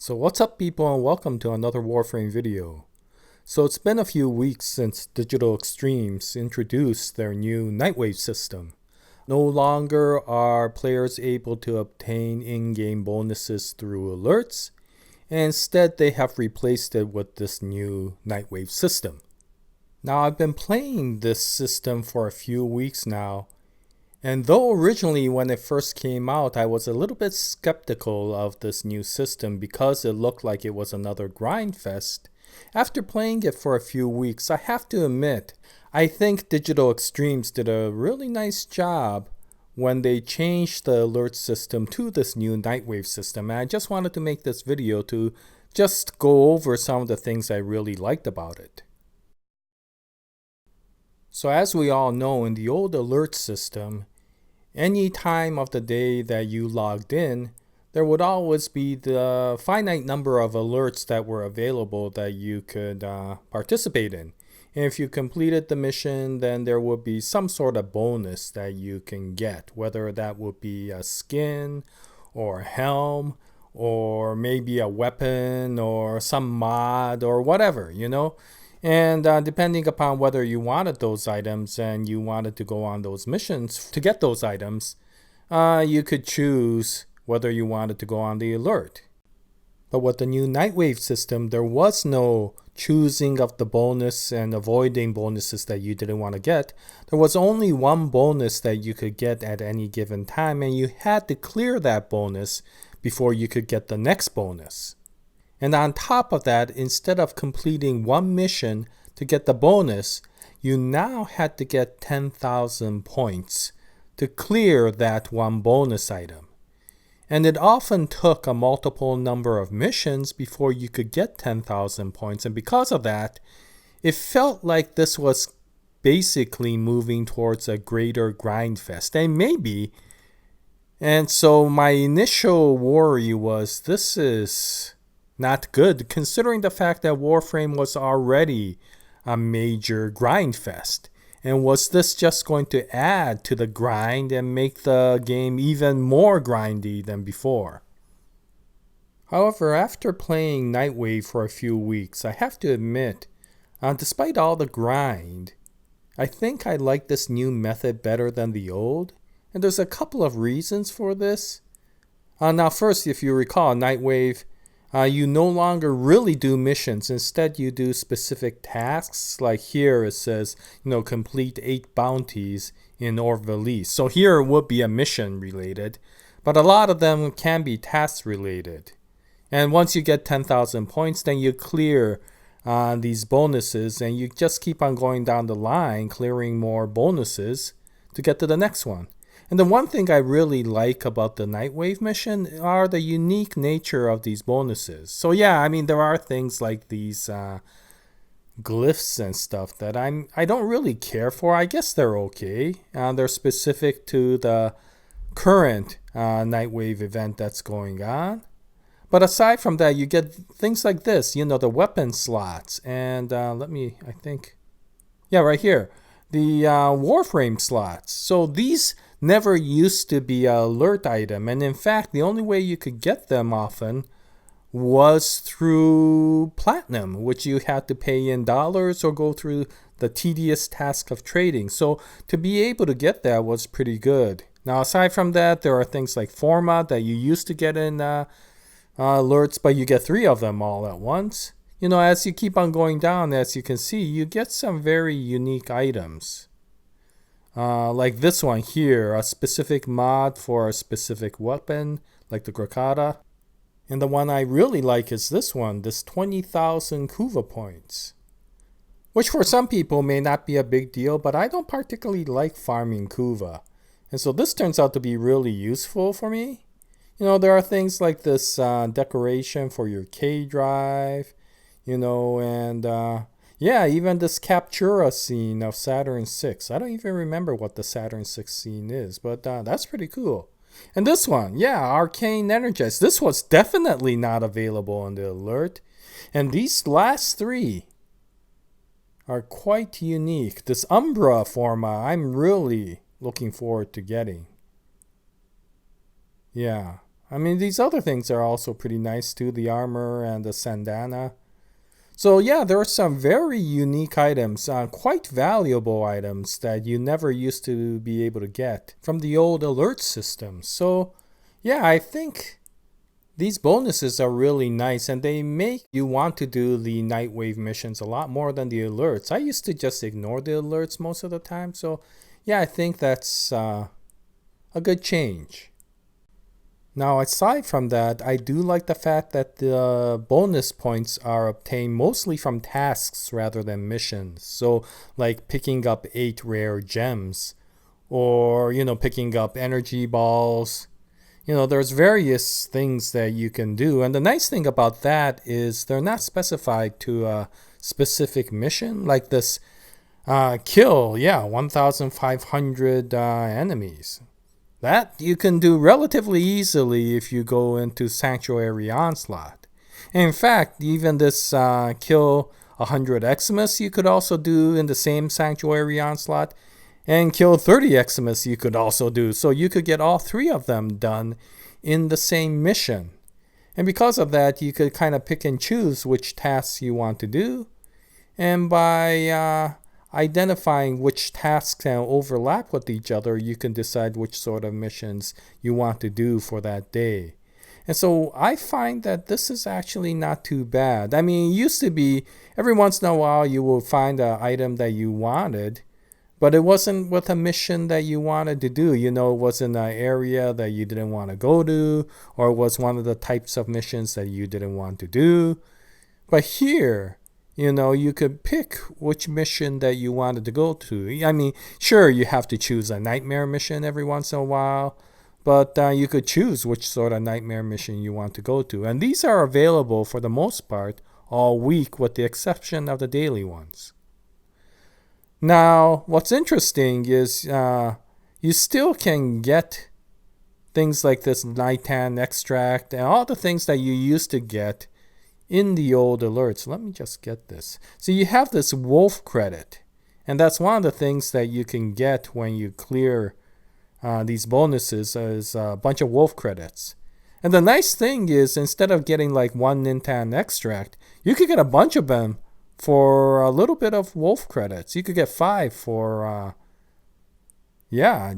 So what's up people, and welcome to another Warframe video. So it's been a few weeks since Digital Extremes introduced their new Nightwave system. No longer are players able to obtain in-game bonuses through alerts, and instead they have replaced it with this new Nightwave system. Now I've been playing this system for a few weeks now, and though originally when it first came out I was a little bit skeptical of this new system because it looked like it was another grind fest, after playing it for a few weeks I have to admit I think Digital Extremes did a really nice job when they changed the alert system to this new Nightwave system, and I just wanted to make this video to just go over some of the things I really liked about it. So as we all know, in the old alert system, any time of the day that you logged in, there would always be the finite number of alerts that were available that you could participate in. And if you completed the mission, then there would be some sort of bonus that you can get, whether that would be a skin or a helm or maybe a weapon or some mod or whatever, you know. And depending upon whether you wanted those items and you wanted to go on those missions to get those items, you could choose whether you wanted to go on the alert. But with the new Nightwave system, there was no choosing of the bonus and avoiding bonuses that you didn't want to get. There was only one bonus that you could get at any given time, and you had to clear that bonus before you could get the next bonus. And on top of that, instead of completing one mission to get the bonus, you now had to get 10,000 points to clear that one bonus item. And it often took a multiple number of missions before you could get 10,000 points. And because of that, it felt like this was basically moving towards a greater grind fest. And maybe. And so my initial worry was this is not good, considering the fact that Warframe was already a major grind fest. And was this just going to add to the grind and make the game even more grindy than before? However, after playing Nightwave for a few weeks, I have to admit, despite all the grind, I think I like this new method better than the old. And there's a couple of reasons for this. Now first, if you recall, Nightwave, you no longer really do missions. Instead, you do specific tasks. Like here it says, complete 8 bounties in Orville. So here it would be a mission related, but a lot of them can be task related. And once you get 10,000 points, then you clear these bonuses, and you just keep on going down the line, clearing more bonuses to get to the next one. And the one thing I really like about the Nightwave mission are the unique nature of these bonuses. So yeah, I mean, there are things like these glyphs and stuff that I don't really care for. I guess they're okay. They're specific to the current Nightwave event that's going on. But aside from that, you get things like this, the weapon slots. And right here, the Warframe slots. So these never used to be an alert item, and in fact the only way you could get them often was through platinum, which you had to pay in dollars or go through the tedious task of trading. So to be able to get that was pretty good. Now aside from that, there are things like format that you used to get in alerts, but you get 3 of them all at once. As you keep on going down, as you can see, you get some very unique items. Like this one here, a specific mod for a specific weapon, like the Grakata. And the one I really like is this one, this 20,000 Kuva points. Which for some people may not be a big deal, but I don't particularly like farming Kuva. And so this turns out to be really useful for me. There are things like this decoration for your K drive, yeah, even this Captura scene of Saturn 6. I don't even remember what the Saturn 6 scene is, but that's pretty cool. And this one, yeah, Arcane Energize. This was definitely not available in the alert. And these last 3 are quite unique. This Umbra forma, I'm really looking forward to getting. Yeah, I mean, these other things are also pretty nice too, the armor and the sandana. So yeah, there are some very unique items, quite valuable items that you never used to be able to get from the old alert system. So yeah, I think these bonuses are really nice and they make you want to do the Nightwave missions a lot more than the alerts. I used to just ignore the alerts most of the time. So yeah, I think that's a good change. Now, aside from that, I do like the fact that the bonus points are obtained mostly from tasks rather than missions. So, like picking up 8 rare gems, or, picking up energy balls. There's various things that you can do. And the nice thing about that is they're not specified to a specific mission, like this kill, 1,500 enemies. That you can do relatively easily if you go into Sanctuary Onslaught. In fact, even this kill 100 Eximus you could also do in the same Sanctuary Onslaught, and kill 30 Eximus you could also do. So you could get all 3 of them done in the same mission. And because of that, you could kind of pick and choose which tasks you want to do. And by identifying which tasks can overlap with each other, you can decide which sort of missions you want to do for that day. And so I find that this is actually not too bad. I mean, it used to be every once in a while you will find an item that you wanted, but it wasn't with a mission that you wanted to do. It wasn't an area that you didn't want to go to, or it was one of the types of missions that you didn't want to do. But here, you could pick which mission that you wanted to go to. I mean, sure, you have to choose a nightmare mission every once in a while, but you could choose which sort of nightmare mission you want to go to. And these are available for the most part all week, with the exception of the daily ones. Now, what's interesting is you still can get things like this Nightan extract and all the things that you used to get in the old alerts. Let me just get this. So you have this wolf credit, and that's one of the things that you can get when you clear these bonuses is a bunch of wolf credits. And the nice thing is, instead of getting like 1 Nintan extract, you could get a bunch of them for a little bit of wolf credits. You could get 5 for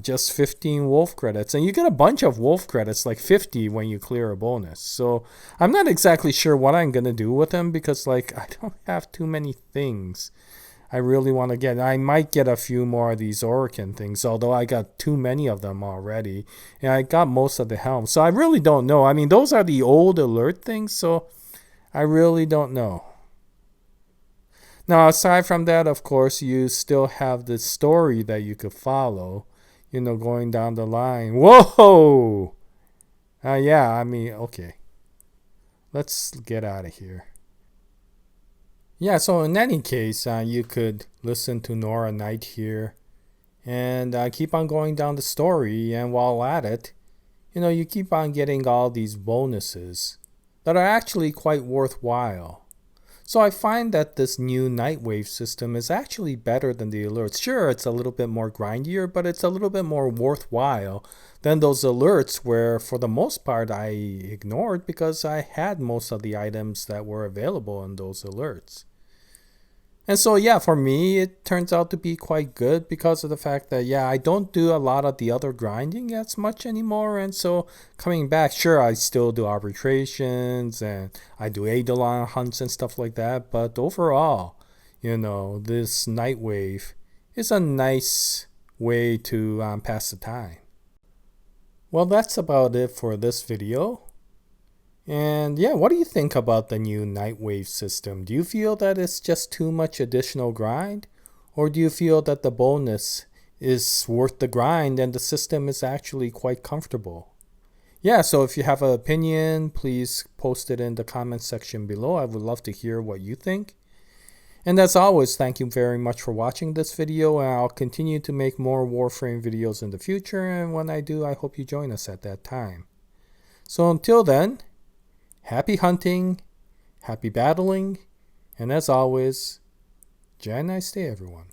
just 15 wolf credits. And you get a bunch of wolf credits, like 50 when you clear a bonus. So I'm not exactly sure what I'm going to do with them, because I don't have too many things I really want to get. I might get a few more of these Orican things, although I got too many of them already. And I got most of the helms. So I really don't know. I mean, those are the old alert things, so I really don't know. Now, aside from that, of course, you still have the story that you could follow, going down the line. Whoa! Okay. Let's get out of here. Yeah, so in any case, you could listen to Nora Knight here and keep on going down the story. And while at it, you keep on getting all these bonuses that are actually quite worthwhile. So I find that this new Nightwave system is actually better than the alerts. Sure, it's a little bit more grindier, but it's a little bit more worthwhile than those alerts where, for the most part, I ignored because I had most of the items that were available in those alerts. And so, for me, it turns out to be quite good because of the fact that, I don't do a lot of the other grinding as much anymore. And so, coming back, sure, I still do arbitrations and I do Eidolon hunts and stuff like that. But overall, this Nightwave is a nice way to pass the time. Well, that's about it for this video. And what do you think about the new Nightwave system? Do you feel that it's just too much additional grind? Or do you feel that the bonus is worth the grind and the system is actually quite comfortable? So if you have an opinion, please post it in the comment section below. I would love to hear what you think. And as always, thank you very much for watching this video, and I'll continue to make more Warframe videos in the future, and when I do, I hope you join us at that time. So until then, happy hunting, happy battling, and as always, Jaya, nice day, everyone.